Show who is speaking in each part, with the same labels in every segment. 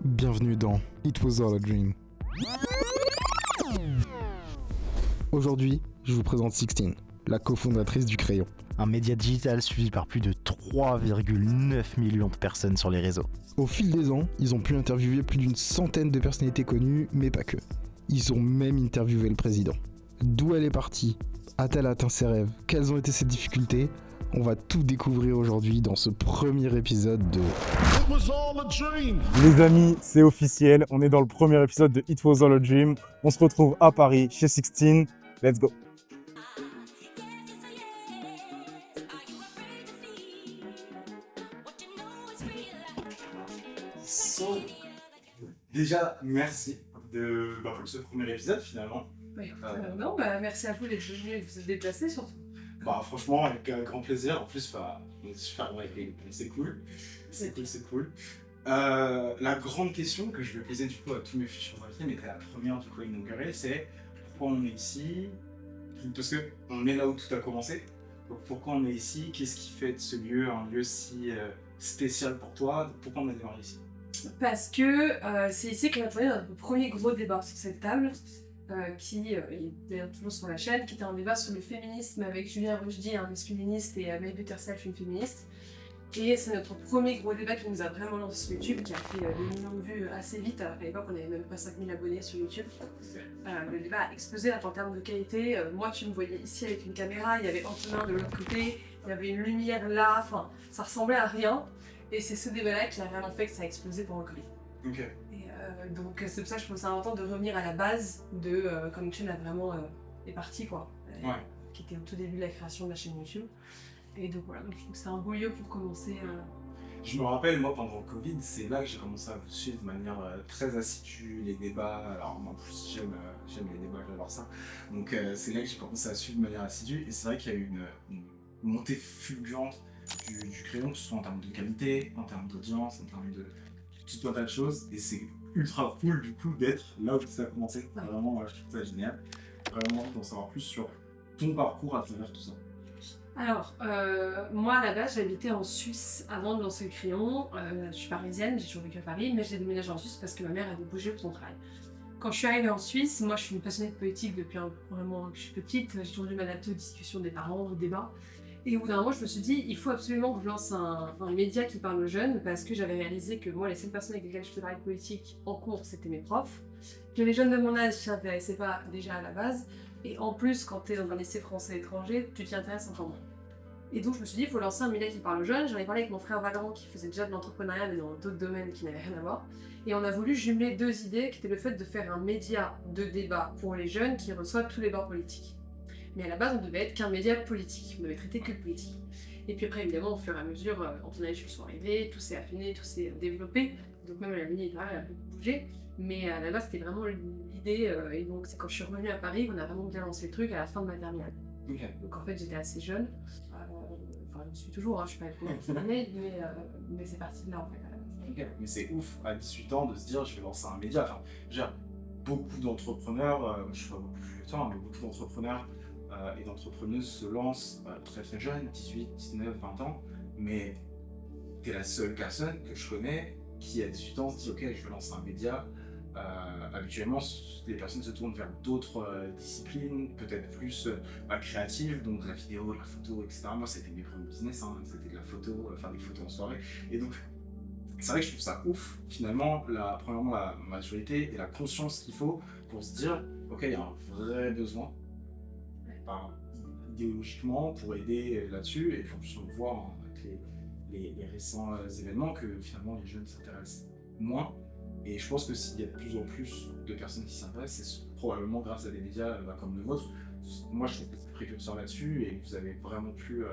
Speaker 1: Bienvenue dans It Was All a Dream. Aujourd'hui, je vous présente Sixteen, la cofondatrice du Crayon.
Speaker 2: Un média digital suivi par plus de 3,9 millions de personnes sur les réseaux.
Speaker 1: Au fil des ans, ils ont pu interviewer plus d'une centaine de personnalités connues, mais pas que. Ils ont même interviewé le président. D'où elle est partie? A-t-elle atteint ses rêves? Quelles ont été ses difficultés? On va tout découvrir aujourd'hui dans ce premier épisode de
Speaker 3: It was all a dream.
Speaker 4: Les amis, c'est officiel, on est dans le premier épisode de It Was All a Dream. On se retrouve à Paris, chez Sixteen. Let's go. Déjà, merci pour ce premier épisode finalement.
Speaker 5: Merci à vous d'être venus et de vous êtes déplacés surtout.
Speaker 4: Franchement, avec grand plaisir. En plus, on est super bon avec les c'est cool. C'est cool. La grande question que je vais poser du coup à tous mes futurs invités, mais la première du coup inaugurée, c'est pourquoi on est ici? Parce qu'on est là où tout a commencé. Donc pourquoi on est ici? Qu'est-ce qui fait de ce lieu un lieu si spécial pour toi? Pourquoi on a démarré ici?
Speaker 5: Parce que c'est ici qu'on a tourné notre premier gros débat sur cette table, qui est d'ailleurs toujours sur la chaîne, qui était un débat sur le féminisme avec Julien Rochdy, un masculiniste, et Maëlle Butterself, une féministe. Et c'est notre premier gros débat qui nous a vraiment lancé sur YouTube, qui a fait des millions de vues assez vite. À l'époque, on n'avait même pas 5000 abonnés sur YouTube. Le débat a explosé en termes de qualité. Moi, tu me voyais ici avec une caméra, il y avait Antonin de l'autre côté, il y avait une lumière là, enfin, ça ressemblait à rien. Et c'est ce débat-là qui a vraiment fait que ça a explosé pendant le Covid.
Speaker 4: Ok.
Speaker 5: Et donc c'est pour ça que je trouve ça important de revenir à la base de quand une chaîne a vraiment est partie quoi. Qui était au tout début de la création de la chaîne YouTube. Et donc voilà, donc je trouve que c'est un beau lieu pour commencer.
Speaker 4: Je me rappelle, moi, pendant le Covid, c'est là que j'ai commencé à vous suivre de manière très assidue, les débats. Alors, moi, en plus, j'aime les débats, j'adore ça. Donc, c'est là que j'ai commencé à suivre de manière assidue. Et c'est vrai qu'il y a eu une montée fulgurante du Crayon, que ce soit en termes de qualité, en termes d'audience, en termes de tout un tas de choses. Et c'est ultra cool, du coup, d'être là où ça a commencé. Vraiment, je trouve ça génial. Vraiment, d'en savoir plus sur ton parcours à travers tout ça.
Speaker 5: Alors, moi à la base j'habitais en Suisse avant de lancer le Crayon. Je suis parisienne, j'ai toujours vécu à Paris, mais j'ai déménagé en Suisse parce que ma mère avait bougé pour son travail. Quand je suis arrivée en Suisse, moi je suis une passionnée de politique depuis vraiment que je suis petite. J'ai toujours dû m'adapter aux discussions des parents, aux débats. Et au bout d'un moment, je me suis dit, il faut absolument que je lance un média qui parle aux jeunes, parce que j'avais réalisé que moi, les seules personnes avec lesquelles je pouvais parler de politique en cours, c'était mes profs. Que les jeunes de mon âge ne s'y intéressaient pas déjà à la base. Et en plus, quand tu es dans un lycée français étranger, tu t'y intéresses encore moins. Et donc je me suis dit, il faut lancer un média qui parle aux jeunes. J'en ai parlé avec mon frère Valorant qui faisait déjà de l'entrepreneuriat, mais dans d'autres domaines qui n'avaient rien à voir. Et on a voulu jumeler deux idées, qui étaient le fait de faire un média de débat pour les jeunes qui reçoit tous les bords politiques. Mais à la base, on devait être qu'un média politique, on devait traiter que de politique. Et puis après, évidemment, au fur et à mesure, Antonin et Jules sont arrivés, tout s'est affiné, tout s'est développé. Donc même la ligne éditoriale a beaucoup bougé. Mais à la base, c'était vraiment l'idée. Et donc c'est quand je suis revenue à Paris qu'on a vraiment bien lancé le truc à la fin de ma terminale.
Speaker 4: Okay.
Speaker 5: Donc en fait, j'étais assez jeune. Enfin, je suis toujours, je suis pas une année, mais c'est parti de là en fait.
Speaker 4: Okay. Mais c'est ouf, à 18 ans, de se dire je vais lancer un média. Enfin, beaucoup d'entrepreneurs, je vois beaucoup plus de temps, mais beaucoup d'entrepreneurs et d'entrepreneuses se lancent très très jeunes, 18, 19, 20 ans, mais t'es la seule personne que je connais qui à 18 ans se dit ok, je vais lancer un média. Habituellement, les personnes se tournent vers d'autres disciplines, peut-être plus créatives, donc la vidéo, la photo, etc. Moi, c'était mes premiers business, c'était de la photo, faire des photos en soirée. Et donc, c'est vrai que je trouve ça ouf, finalement, premièrement, la maturité et la conscience qu'il faut pour se dire, ok, il y a un vrai besoin, idéologiquement, pour aider là-dessus. Et puis en plus, on le voit avec les récents événements que finalement, les jeunes s'intéressent moins. Et je pense que s'il y a de plus en plus de personnes qui s'intéressent, c'est probablement grâce à des médias comme le vôtre. Moi, je trouve que c'est précurseur là-dessus et vous avez vraiment pu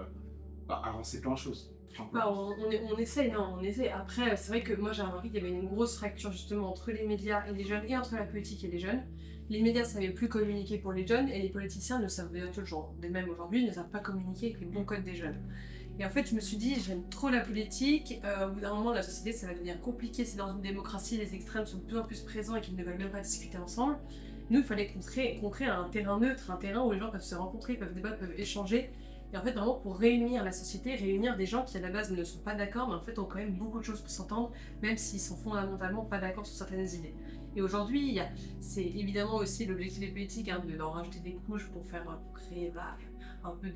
Speaker 4: avancer plein de choses.
Speaker 5: On essaie. Après, c'est vrai que moi, j'ai remarqué qu'il y avait une grosse fracture justement entre les médias et les jeunes et entre la politique et les jeunes. Les médias ne savaient plus communiquer pour les jeunes et les politiciens ne savent toujours, même aujourd'hui, ne savent pas communiquer avec les bons codes des jeunes. Et en fait, je me suis dit, j'aime trop la politique. Au bout d'un moment, la société, ça va devenir compliqué. C'est dans une démocratie, les extrêmes sont de plus en plus présents et qu'ils ne veulent même pas discuter ensemble. Nous, il fallait qu'on crée un terrain neutre, un terrain où les gens peuvent se rencontrer, peuvent débattre, peuvent échanger. Et en fait, vraiment pour réunir la société, réunir des gens qui à la base ne sont pas d'accord, mais en fait ont quand même beaucoup de choses pour s'entendre, même s'ils sont fondamentalement pas d'accord sur certaines idées. Et aujourd'hui, c'est évidemment aussi l'objectif des politiques de leur rajouter des couches pour créer un peu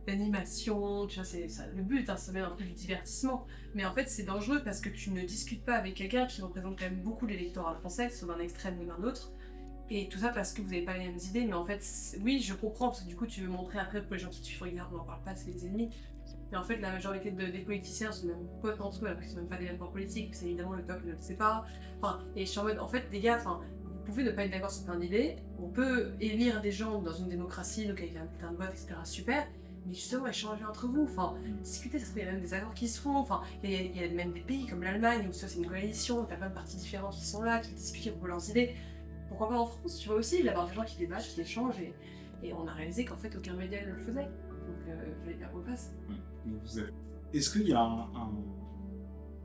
Speaker 5: d'animation, tu vois, c'est ça, le but, c'est même un peu du divertissement. Mais en fait, c'est dangereux parce que tu ne discutes pas avec quelqu'un qui représente quand même beaucoup l'électorat français, que ce soit d'un extrême ou d'un autre. Et tout ça parce que vous n'avez pas les mêmes idées, mais en fait, oui, je comprends, parce que du coup, tu veux montrer après pour les gens qui te suivent, regarde, on n'en parle pas, c'est les ennemis. Mais en fait, la majorité des politiciens sont même potes entre eux, alors qu'ils sont même pas des rapports politiques, c'est évidemment le peuple ne le sait pas. Et je suis en mode, en fait, les gars, vous pouvez ne pas être d'accord sur plein d'idées, on peut élire des gens dans une démocratie, donc avec un bulletin de vote, etc., super, mais justement échanger entre vous, discuter, ça se trouve, il y a même des accords qui se font, il y a même des pays comme l'Allemagne, où ça c'est une coalition, il y a plein de partis différents qui sont là, qui discutent pour leurs idées. Pourquoi pas en France, tu vois aussi, il y a des gens qui débattent, qui échangent, et on a réalisé qu'en fait aucun média ne le faisait. Donc je vais dire qu'on passe.
Speaker 4: Est-ce qu'il y a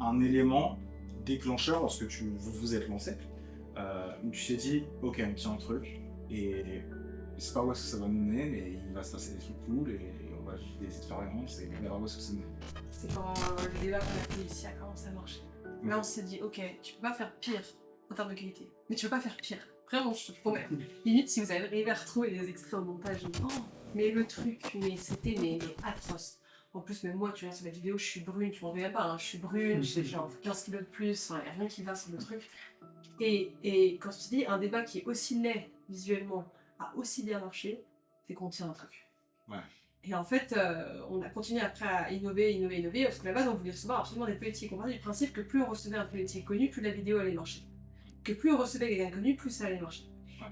Speaker 4: un élément déclencheur lorsque vous vous êtes lancé, où tu t'es dit, ok, on tient un truc, et je sais pas où est-ce que ça va nous mener, mais il va se passer des trucs cool, et on va vivre des expériences, et on verra où est-ce que ça nous mène.
Speaker 5: C'est quand le débat qu'on a fait ici a commencé à marcher. Là on s'est dit, ok, tu peux pas faire pire en termes de qualité, mais tu peux pas faire pire. Vraiment, je te promets. Limite, si vous arrivez à retrouver des extraits au montage, mais le truc, c'était atroce. En plus, même moi, tu vois, sur la vidéo, je suis brune, tu m'en reviens pas, je suis brune, j'ai genre 15 kilos de plus, il n'y a rien qui va sur le truc. Et quand je te dis, un débat qui est aussi laid visuellement, a aussi bien marché, c'est qu'on tient un truc.
Speaker 4: Ouais.
Speaker 5: Et en fait, on a continué après à innover, parce que à la base, on voulait recevoir absolument des politiques. On partait du principe que plus on recevait un politique connu, plus la vidéo allait marcher. Que plus on recevait quelqu'un connu, plus ça allait marcher.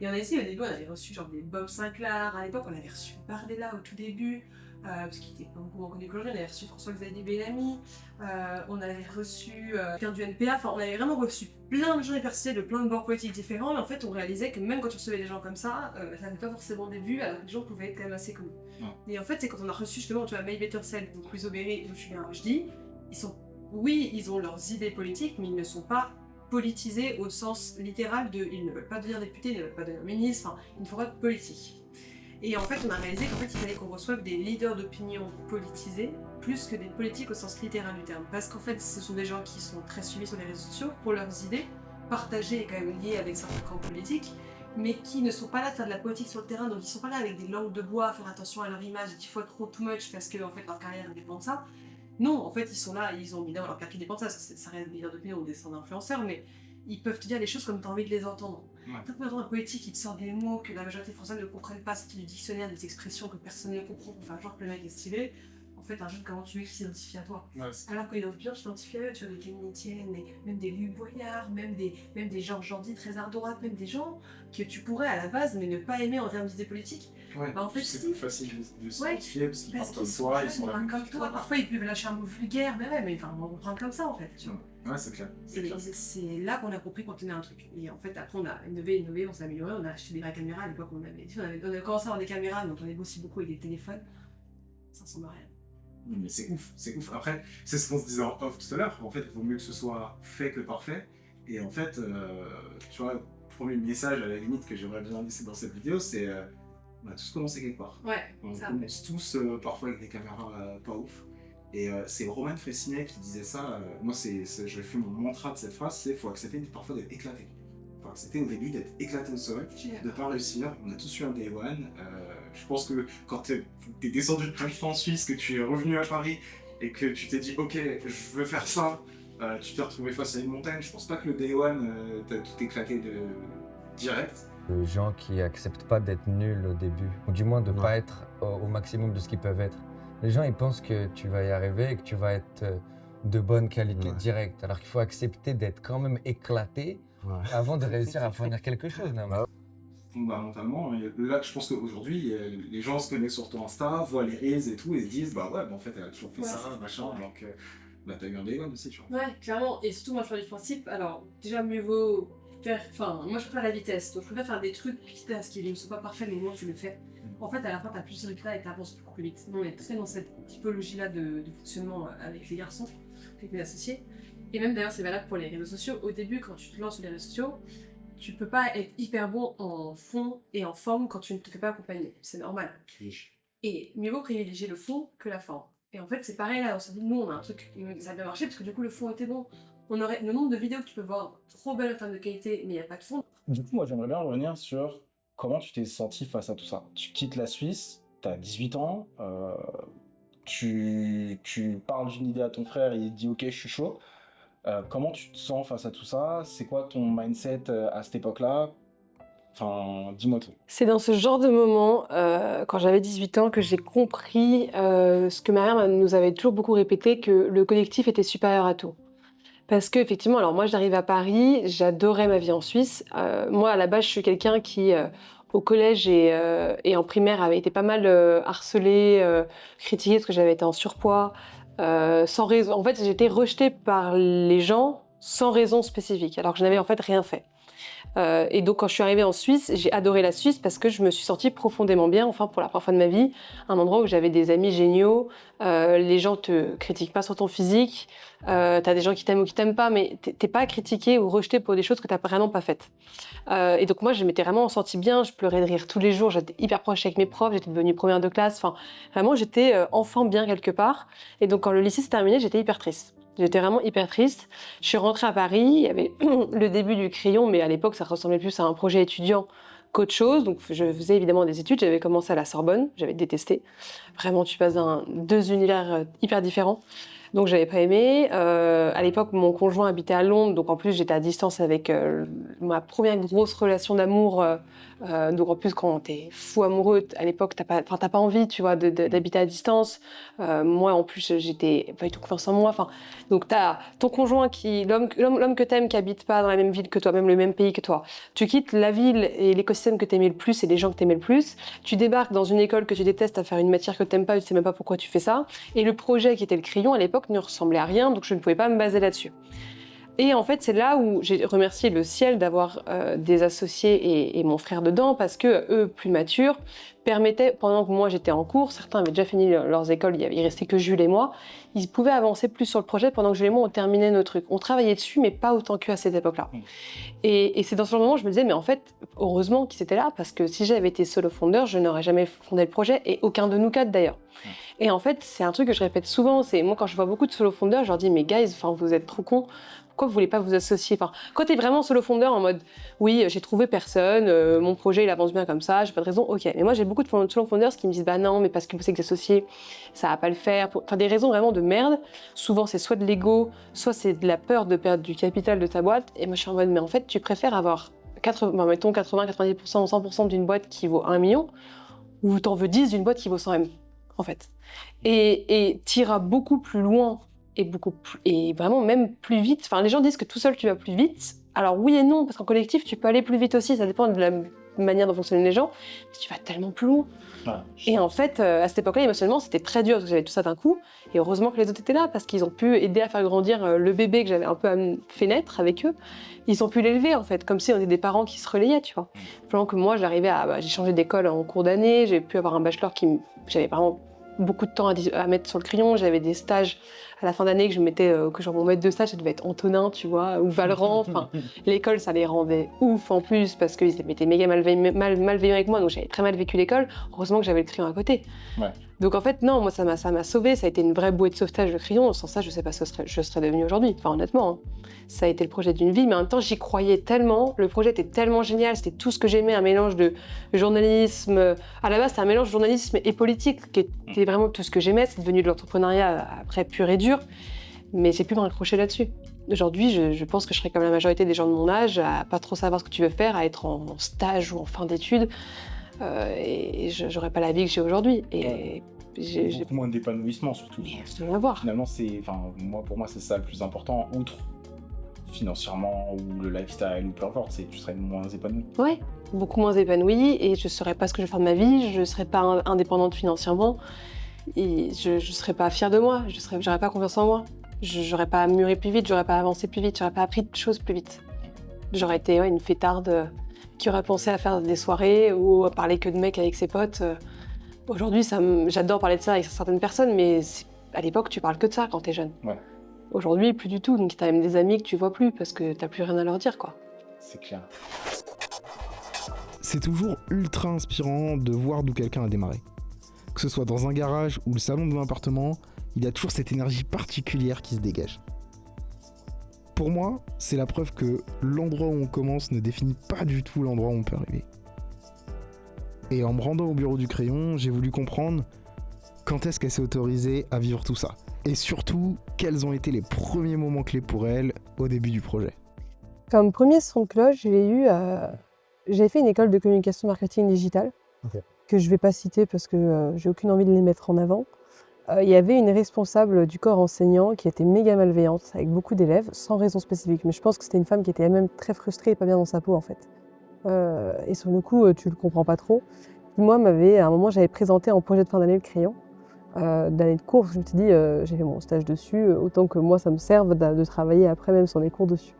Speaker 5: Et on a essayé, au début, on avait reçu genre des Bob Sinclair, à l'époque, on avait reçu Bardella au tout début, parce qu'il était pas beaucoup connu qu'aujourd'hui, on avait reçu François-Xavier Bellamy, on avait reçu quelqu'un du NPA, on avait vraiment reçu plein de gens et personnels de plein de bords politiques différents, mais en fait, on réalisait que même quand tu recevais des gens comme ça n'avait pas forcément des vues, alors que les gens pouvaient être quand même assez connus. Et en fait, c'est quand on a reçu justement, tu vois, May Bettercell, donc Louise Aubéry, ou Julien Rochdy, ils ont leurs idées politiques, mais ils ne sont pas politisés au sens littéral de ils ne veulent pas devenir députés, ils ne veulent pas devenir ministres, ils ne font pas de politique. Et en fait, on a réalisé qu'en fait, il fallait qu'on reçoive des leaders d'opinion politisés plus que des politiques au sens littéral du terme. Parce qu'en fait, ce sont des gens qui sont très suivis sur les réseaux sociaux pour leurs idées, partagées et quand même liées avec certains camps politiques, mais qui ne sont pas là à faire de la politique sur le terrain, donc ils sont pas là avec des langues de bois, à faire attention à leur image, et qu'il faut trop too much parce que en fait, leur carrière dépend de ça. Non, en fait, ils sont là, ils ont évidemment leur carrière qui dépend de ça, ça reste des leaders d'opinion ou des influenceurs, mais ils peuvent te dire les choses comme tu as envie de les entendre. T'as pas entendre un politique qui te sort des mots que la majorité française ne comprenne pas, c'est du dictionnaire, des expressions que personne ne comprend pour faire genre que le mec est stylé. En fait, un jeune, comment tu veux qu'il s'identifie à toi? Alors qu'il est bien, tu t'identifies à eux, tu vois, des Camille Etienne, même des Luc Boyard, même des Georges Jordi très à droite, même des gens que tu pourrais à la base mais ne pas aimer en termes d'idées politiques. En fait,
Speaker 4: c'est plus facile de s'identifier parce qu'ils parlent comme toi, ils sont là
Speaker 5: comme toi. Parfois, ils peuvent lâcher un mot vulgaire, mais on va prendre comme ça en fait, tu vois.
Speaker 4: Ouais, c'est clair.
Speaker 5: C'est là qu'on a compris qu'on tenait un truc. Et en fait, après, on a innové, on s'est amélioré, on a acheté des vraies caméras. À l'époque, on a commencé à avoir des caméras, donc on est aussi beaucoup avec des téléphones. Ça ressemble à rien.
Speaker 4: Mais c'est ouf. Après, c'est ce qu'on se disait en off tout à l'heure. En fait, il vaut mieux que ce soit fait que parfait. Et en fait, tu vois, le premier message à la limite que j'aimerais bien laisser dans cette vidéo, c'est on a tous commencé quelque part.
Speaker 5: Ouais,
Speaker 4: on commence tous parfois avec des caméras pas ouf. Et c'est Roman Fressinet qui disait ça. Moi, je fais mon mantra de cette phrase, c'est faut accepter parfois d'être éclaté. Faut accepter au début d'être éclaté au sol, de pas réussir. On a tous eu un day one. Je pense que quand t'es descendu de ton temps en Suisse, que tu es revenu à Paris et que tu t'es dit ok, je veux faire ça, tu t'es retrouvé face à une montagne. Je pense pas que le day one t'as tout éclaté de direct.
Speaker 6: Les gens qui acceptent pas d'être nuls au début, ou du moins de pas être au maximum de ce qu'ils peuvent être. Les gens, ils pensent que tu vas y arriver et que tu vas être de bonne qualité direct, alors qu'il faut accepter d'être quand même éclaté avant de réussir à fournir quelque chose.
Speaker 4: Fondamentalement, là, je pense qu'aujourd'hui, les gens se connaissent sur ton Insta, voient les reels et tout, et se disent, bah ouais, en fait, elle a toujours fait ça, machin, donc t'as eu un day one aussi, tu vois.
Speaker 5: Ouais, clairement, et surtout, moi, je pars du principe, alors, déjà, mieux vaut faire, moi, je préfère la vitesse, donc je préfère faire des trucs, quitte à ce qu'ils ne sont pas parfaits, mais moi, tu le fais. En fait, à la fin, t'as plus de résultats et t'avances plus vite. Nous, on est très dans cette typologie-là de fonctionnement avec les garçons, avec mes associés. Et même d'ailleurs, c'est valable pour les réseaux sociaux. Au début, quand tu te lances sur les réseaux sociaux, tu peux pas être hyper bon en fond et en forme quand tu ne te fais pas accompagner. C'est normal. Et mieux vaut privilégier le fond que la forme. Et en fait, c'est pareil là, on s'est dit, nous, on a un truc, ça a bien marché parce que du coup, le fond était bon. On aurait le nombre de vidéos que tu peux voir, trop belles en termes de qualité, mais il n'y a pas de fond.
Speaker 4: Du coup, moi, j'aimerais bien revenir sur comment tu t'es senti face à tout ça. Tu quittes la Suisse, tu as 18 ans, tu parles d'une idée à ton frère, il dit « Ok, je suis chaud ». Comment tu te sens face à tout ça? C'est quoi ton mindset à cette époque-là? Enfin, dis-moi tout.
Speaker 5: C'est dans ce genre de moment, quand j'avais 18 ans, que j'ai compris ce que ma mère nous avait toujours beaucoup répété, que le collectif était supérieur à tout. Parce qu'effectivement, alors moi j'arrive à Paris, j'adorais ma vie en Suisse. Moi à la base je suis quelqu'un qui au collège et en primaire avait été pas mal harcelée, critiquée parce que j'avais été en surpoids, sans raison. En fait j'étais rejetée par les gens sans raison spécifique, alors que je n'avais en fait rien fait. Et donc quand je suis arrivée en Suisse, j'ai adoré la Suisse parce que je me suis sentie profondément bien, enfin pour la première fois de ma vie, un endroit où j'avais des amis géniaux, les gens te critiquent pas sur ton physique, t'as des gens qui t'aiment ou qui t'aiment pas, mais t'es pas critiqué ou rejeté pour des choses que t'as vraiment pas faites. Et donc moi je m'étais vraiment sentie bien, je pleurais de rire tous les jours, j'étais hyper proche avec mes profs, j'étais devenue première de classe, enfin vraiment j'étais enfant bien quelque part. Et donc quand le lycée s'est terminé, j'étais hyper triste. J'étais vraiment hyper triste. Je suis rentrée à Paris, il y avait le début du crayon, mais à l'époque, ça ressemblait plus à un projet étudiant qu'autre chose. Donc, je faisais évidemment des études. J'avais commencé à la Sorbonne, j'avais détesté. Vraiment, tu passes dans deux univers hyper différents. Donc, j'avais pas aimé. À l'époque, mon conjoint habitait à Londres, donc en plus, j'étais à distance avec ma première grosse relation d'amour. Donc en plus, quand t'es fou amoureux, à l'époque, t'as pas envie, tu vois, d'habiter à distance. Moi, en plus, j'étais pas du tout confiance en moi. Enfin, donc t'as ton conjoint l'homme que t'aimes, qui habite pas dans la même ville que toi, même le même pays que toi. Tu quittes la ville et l'écosystème que t'aimais le plus et les gens que t'aimais le plus. Tu débarques dans une école que tu détestes à faire une matière que t'aimes pas, tu sais même pas pourquoi tu fais ça. Et le projet qui était le crayon à l'époque ne ressemblait à rien, donc je ne pouvais pas me baser là-dessus. Et en fait, c'est là où j'ai remercié le ciel d'avoir des associés et mon frère dedans, parce que eux, plus matures, permettaient, pendant que moi j'étais en cours, certains avaient déjà fini leurs écoles, il restait que Jules et moi, ils pouvaient avancer plus sur le projet pendant que Jules et moi on terminait nos trucs. On travaillait dessus, mais pas autant qu'à cette époque-là. Et c'est dans ce moment où je me disais, mais en fait, heureusement qu'ils étaient là, parce que si j'avais été solo founder, je n'aurais jamais fondé le projet, et aucun de nous quatre d'ailleurs. Et en fait, c'est un truc que je répète souvent, c'est moi quand je vois beaucoup de solo founders, je leur dis, mais guys, vous êtes trop cons. Pourquoi vous voulez pas vous associer? Enfin, quand t'es vraiment solo founder en mode oui, j'ai trouvé personne, mon projet il avance bien comme ça, j'ai pas de raison, ok. Mais moi j'ai beaucoup de solo founders qui me disent bah non, mais parce que vous êtes associés, ça va pas le faire. Enfin, des raisons vraiment de merde. Souvent c'est soit de l'ego, soit c'est de la peur de perdre du capital de ta boîte. Et moi je suis en mode mais en fait tu préfères avoir 80, 90% ou 100% d'une boîte qui vaut 1 million ou t'en veux 10 d'une boîte qui vaut 100 M en fait. Et t'iras beaucoup plus loin. Et vraiment même plus vite. Enfin, les gens disent que tout seul tu vas plus vite. Alors oui et non, parce qu'en collectif tu peux aller plus vite aussi, ça dépend de la manière dont fonctionnent les gens, mais tu vas tellement plus loin. Et en fait, à cette époque-là, émotionnellement, c'était très dur parce que j'avais tout ça d'un coup. Et heureusement que les autres étaient là parce qu'ils ont pu aider à faire grandir le bébé que j'avais un peu fait naître avec eux. Ils ont pu l'élever en fait, comme si on était des parents qui se relayaient, tu vois. Pendant que moi, j'arrivais j'ai changé d'école en cours d'année, j'ai pu avoir un bachelor j'avais vraiment beaucoup de temps à mettre sur le crayon. J'avais des stages à la fin d'année que je mettais, que genre mon maître de stage, ça devait être Antonin, tu vois, ou Valran. Enfin, l'école, ça les rendait ouf en plus parce qu'ils étaient méga malveillants avec moi, donc j'avais très mal vécu l'école. Heureusement que j'avais le crayon à côté. Ouais. Donc en fait, non, moi ça m'a sauvée, ça a été une vraie bouée de sauvetage le crayon. Sans ça, je sais pas ce que je serais devenue aujourd'hui. Enfin, honnêtement, hein. Ça a été le projet d'une vie, mais en même temps, j'y croyais tellement. Le projet était tellement génial, c'était tout ce que j'aimais, un mélange de journalisme. À la base, c'était un mélange de journalisme et politique qui était vraiment tout ce que j'aimais. C'est devenu de l'entrepreneuriat après pur et dur, mais j'ai pu me raccrocher là-dessus. Aujourd'hui, je pense que je serais comme la majorité des gens de mon âge, à pas trop savoir ce que tu veux faire, à être en stage ou en fin d'études. Et j'aurais pas la vie que j'ai aujourd'hui. Et
Speaker 4: j'ai beaucoup moins d'épanouissement surtout.
Speaker 5: Mais rien à voir.
Speaker 4: Finalement, pour moi, c'est ça le plus important, outre financièrement ou le lifestyle ou peu importe, c'est que tu serais moins épanoui.
Speaker 5: Ouais, beaucoup moins épanouie et je saurais pas ce que je vais faire de ma vie, je serais pas indépendante financièrement et je serais pas fière de moi, j'aurais pas confiance en moi, j'aurais pas mûri plus vite, j'aurais pas avancé plus vite, j'aurais pas appris de choses plus vite. J'aurais été une fêtarde qui aurait pensé à faire des soirées ou à parler que de mecs avec ses potes. Aujourd'hui, j'adore parler de ça avec certaines personnes, mais à l'époque, tu parles que de ça quand t'es jeune. Ouais. Aujourd'hui, plus du tout. Donc, t'as même des amis que tu vois plus parce que t'as plus rien à leur dire, quoi.
Speaker 4: C'est clair.
Speaker 1: C'est toujours ultra inspirant de voir d'où quelqu'un a démarré. que ce soit dans un garage ou le salon de mon appartement, il y a toujours cette énergie particulière qui se dégage. Pour moi, c'est la preuve que l'endroit où on commence ne définit pas du tout l'endroit où on peut arriver. Et en me rendant au bureau du crayon, j'ai voulu comprendre quand est-ce qu'elle s'est autorisée à vivre tout ça. Et surtout, quels ont été les premiers moments clés pour elle au début du projet.
Speaker 7: Comme premier son de cloche, j'ai fait une école de communication marketing digital, que je ne vais pas citer parce que j'ai aucune envie de les mettre en avant. Il y avait une responsable du corps enseignant qui était méga malveillante avec beaucoup d'élèves, sans raison spécifique. Mais je pense que c'était une femme qui était elle-même très frustrée et pas bien dans sa peau en fait. Et sur le coup, tu le comprends pas trop. Moi, à un moment, j'avais présenté en projet de fin d'année le crayon, d'année de cours. Je me suis dit, j'ai fait mon stage dessus, autant que moi, ça me serve de travailler après même sur mes cours dessus.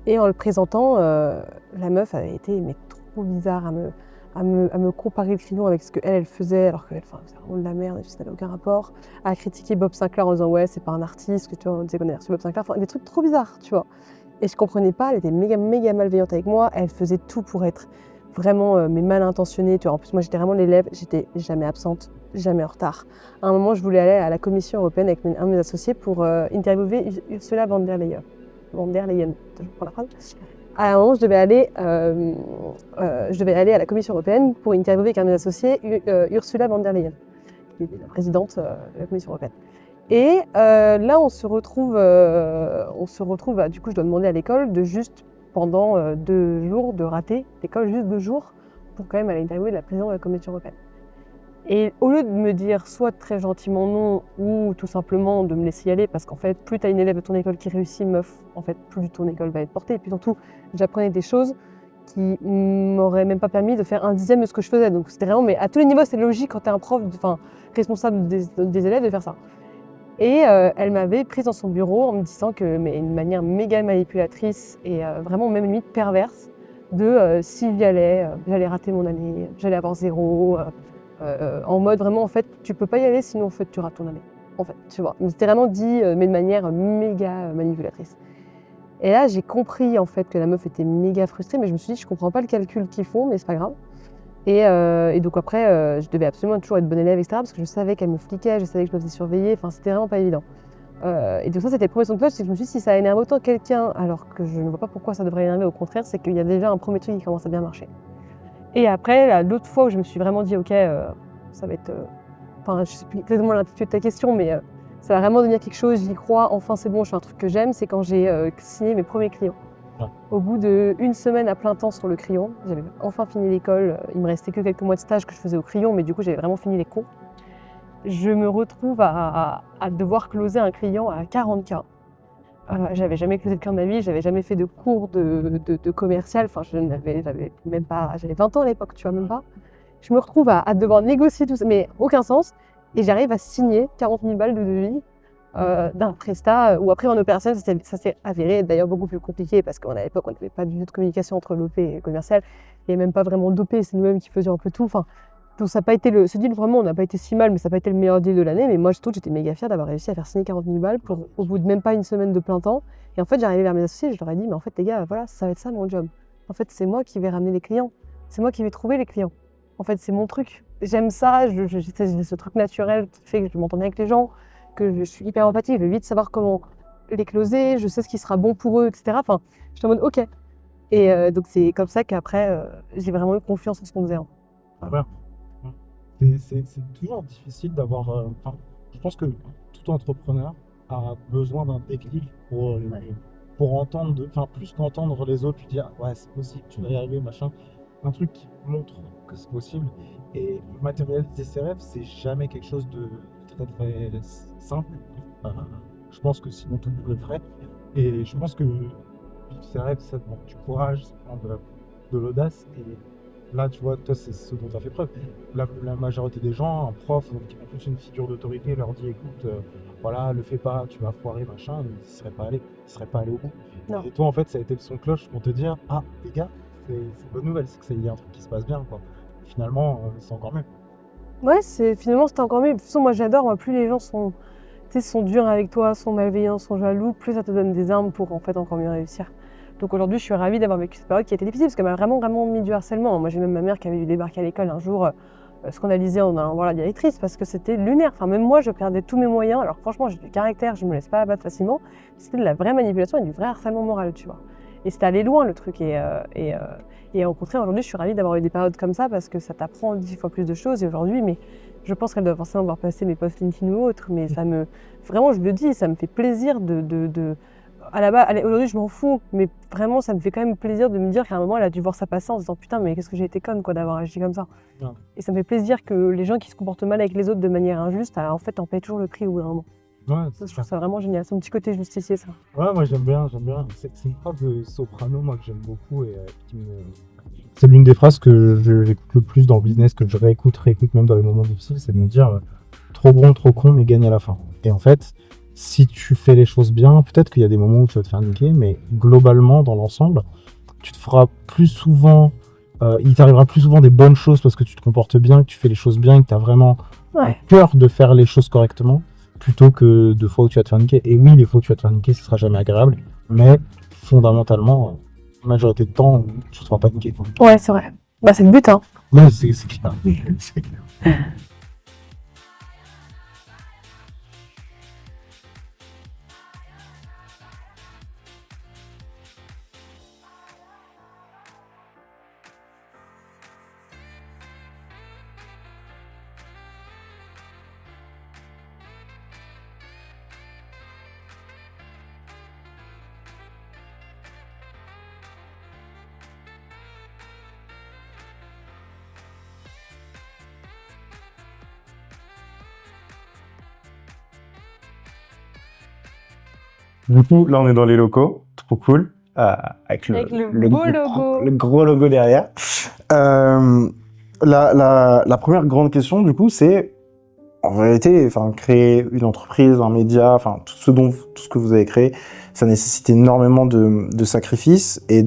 Speaker 7: Et en le présentant, la meuf avait été trop bizarre à me comparer le crayon avec ce qu'elle faisait, alors qu'elle faisait vraiment de la merde, et ça n'avait aucun rapport, à critiquer Bob Sinclair en disant ouais, c'est pas un artiste, que tu vois, on disait qu'on avait reçu Bob Sinclair, des trucs trop bizarres, tu vois. Et je comprenais pas, elle était méga malveillante avec moi, elle faisait tout pour être vraiment mal intentionnée, tu vois. En plus, moi j'étais vraiment l'élève, j'étais jamais absente, jamais en retard. À un moment, je voulais aller à la Commission européenne avec un de mes associés pour interviewer Ursula von der Leyen. Je prends la phrase. À un moment, je devais aller à la Commission européenne pour interviewer avec un de mes associés, Ursula von der Leyen, qui est la présidente de la Commission européenne. Et là, on se retrouve, du coup, je dois demander à l'école de juste, pendant 2 jours, de rater l'école juste 2 jours pour quand même aller interviewer la présidente de la Commission européenne. Et au lieu de me dire soit très gentiment non, ou tout simplement de me laisser y aller, parce qu'en fait, plus tu as une élève de ton école qui réussit, meuf, en fait, plus ton école va être portée. Et puis surtout, j'apprenais des choses qui m'auraient même pas permis de faire 1/10 de ce que je faisais. Donc c'était vraiment, mais à tous les niveaux, c'est logique quand tu es un prof, responsable des élèves, de faire ça. Et elle m'avait prise dans son bureau en me disant que, mais une manière méga manipulatrice et vraiment même limite perverse, de si j'allais rater mon année, j'allais avoir 0. En mode vraiment, en fait, tu peux pas y aller, sinon en fait, tu rates ton année. En fait, tu vois. C'était vraiment dit, mais de manière méga manipulatrice. Et là, j'ai compris en fait que la meuf était méga frustrée, mais je me suis dit, je comprends pas le calcul qu'ils font, mais c'est pas grave. Et donc après, je devais absolument toujours être bonne élève, etc. Parce que je savais qu'elle me fliquait, je savais que je me faisais surveiller, enfin, c'était vraiment pas évident. Et donc ça, c'était le premier son de cloche, c'est que je me suis dit, si ça énerve autant quelqu'un, alors que je ne vois pas pourquoi ça devrait énerver, au contraire, c'est qu'il y a déjà un premier truc qui commence à bien marcher. Et après, l'autre fois où je me suis vraiment dit, ok, ça va être... je sais plus exactement l'intitulé de ta question, mais ça va vraiment devenir quelque chose, j'y crois, enfin c'est bon, je fais un truc que j'aime, c'est quand j'ai signé mes premiers clients. Ouais. Au bout d'1 semaine à plein temps sur le crayon, j'avais enfin fini l'école, il me restait que quelques mois de stage que je faisais au crayon, mais du coup j'avais vraiment fini les cours. Je me retrouve à devoir closer un client à 40K. J'avais jamais closé le client de ma vie, j'avais jamais fait de cours de commercial, j'avais même pas, j'avais 20 ans à l'époque, tu vois, même pas. Je me retrouve à devoir négocier tout ça, mais aucun sens, et j'arrive à signer 40 000 balles de devis d'un prestat, où après en opérationnel, ça s'est avéré d'ailleurs beaucoup plus compliqué, parce qu'à l'époque, on n'avait pas du tout de communication entre l'OP et le commercial, et même pas vraiment d'OP, c'est nous-mêmes qui faisions un peu tout. Donc ça n'a pas été ce deal, vraiment, on n'a pas été si mal, mais ça n'a pas été le meilleur deal de l'année. Mais moi, j'étais méga fière d'avoir réussi à faire signer 40 000 balles au bout de même pas 1 semaine de plein temps. Et en fait, j'arrivais vers mes associés, je leur ai dit, mais en fait, les gars, voilà, ça va être ça mon job. En fait, c'est moi qui vais ramener les clients. C'est moi qui vais trouver les clients. En fait, c'est mon truc. J'aime ça, j'ai ce truc naturel qui fait que je m'entends bien avec les gens, que je suis hyper empathique, je veux vite savoir comment les closer, je sais ce qui sera bon pour eux, etc. Enfin, je suis en mode, ok. Et donc, c'est comme ça qu'après, j'ai vraiment eu confiance en ce qu'on faisait.
Speaker 8: Ah ouais. C'est toujours difficile d'avoir... je pense que tout entrepreneur a besoin d'un déclic pour entendre... plus qu'entendre les autres, tu dis, ah, ouais, c'est possible, tu vas y arriver, machin. Un truc qui montre que c'est possible. Et matérialiser ses rêves, c'est jamais quelque chose de très, très simple. Je pense que sinon tout le monde le ferait. Et je pense que vivre ses rêves, ça demande du courage, ça demande de l'audace. Et là, tu vois, toi, c'est ce dont tu as fait preuve. La majorité des gens, un prof qui a plus une figure d'autorité, leur dit, écoute, voilà, le fais pas, tu vas foirer, machin, ils ne seraient pas allés au bout. Non. Et toi, en fait, ça a été le son de cloche pour te dire, ah, les gars, c'est une bonne nouvelle, c'est qu'il y a un truc qui se passe bien, quoi. Finalement, c'est encore mieux.
Speaker 7: Ouais, finalement, c'était encore mieux. De toute façon, moi, j'adore, plus les gens sont durs avec toi, sont malveillants, sont jaloux, plus ça te donne des armes pour, en fait, encore mieux réussir. Donc aujourd'hui, je suis ravie d'avoir vécu cette période qui a été difficile parce qu'elle m'a vraiment mis du harcèlement. Moi, j'ai même ma mère qui avait dû débarquer à l'école un jour scandalisée en allant voir la directrice parce que c'était lunaire. Enfin, même moi, je perdais tous mes moyens. Alors franchement, j'ai du caractère, je me laisse pas abattre facilement. C'était de la vraie manipulation et du vrai harcèlement moral, tu vois. Et c'était allé loin le truc. Et au contraire, aujourd'hui, je suis ravie d'avoir eu des périodes comme ça parce que ça t'apprend 10 fois plus de choses. Et aujourd'hui, mais je pense qu'elle doit forcément voir passer mes posts LinkedIn ou autres. Mais ça me, vraiment, je le dis, ça me fait plaisir à la base, aujourd'hui, je m'en fous, mais vraiment, ça me fait quand même plaisir de me dire qu'à un moment, elle a dû voir ça passer en se disant putain, mais qu'est-ce que j'ai été conne quoi d'avoir agi comme ça.
Speaker 8: Ouais.
Speaker 7: Et ça me fait plaisir que les gens qui se comportent mal avec les autres de manière injuste, en fait, en payent toujours le prix au bout d'un moment.
Speaker 8: Ouais,
Speaker 7: Ça, je trouve ça vraiment génial. C'est un petit côté justicier, ça.
Speaker 8: Ouais, moi j'aime bien. C'est une phrase de Soprano, moi, que j'aime beaucoup et c'est l'une des phrases que j'écoute le plus dans le business, que je réécoute même dans les moments difficiles, c'est de me dire trop bon, trop con, mais gagne à la fin. Et en fait, si tu fais les choses bien, peut-être qu'il y a des moments où tu vas te faire niquer, mais globalement, dans l'ensemble, tu te feras plus souvent, il t'arrivera plus souvent des bonnes choses parce que tu te comportes bien, que tu fais les choses bien, que tu as vraiment un cœur de faire les choses correctement, plutôt que de fois où tu vas te faire niquer. Et oui, les fois où tu vas te faire niquer, ce sera jamais agréable, mais fondamentalement, la majorité du temps, tu ne te feras pas niquer.
Speaker 7: Ouais, c'est vrai. Bah, c'est le but, hein.
Speaker 8: Ouais, c'est clair. C'est clair.
Speaker 9: Du coup, là, on est dans les locaux, trop cool, avec
Speaker 7: le beau logo.
Speaker 9: le gros logo derrière. La première grande question, du coup, c'est, en vérité, créer une entreprise, un média, tout ce que vous avez créé, ça nécessite énormément de sacrifices et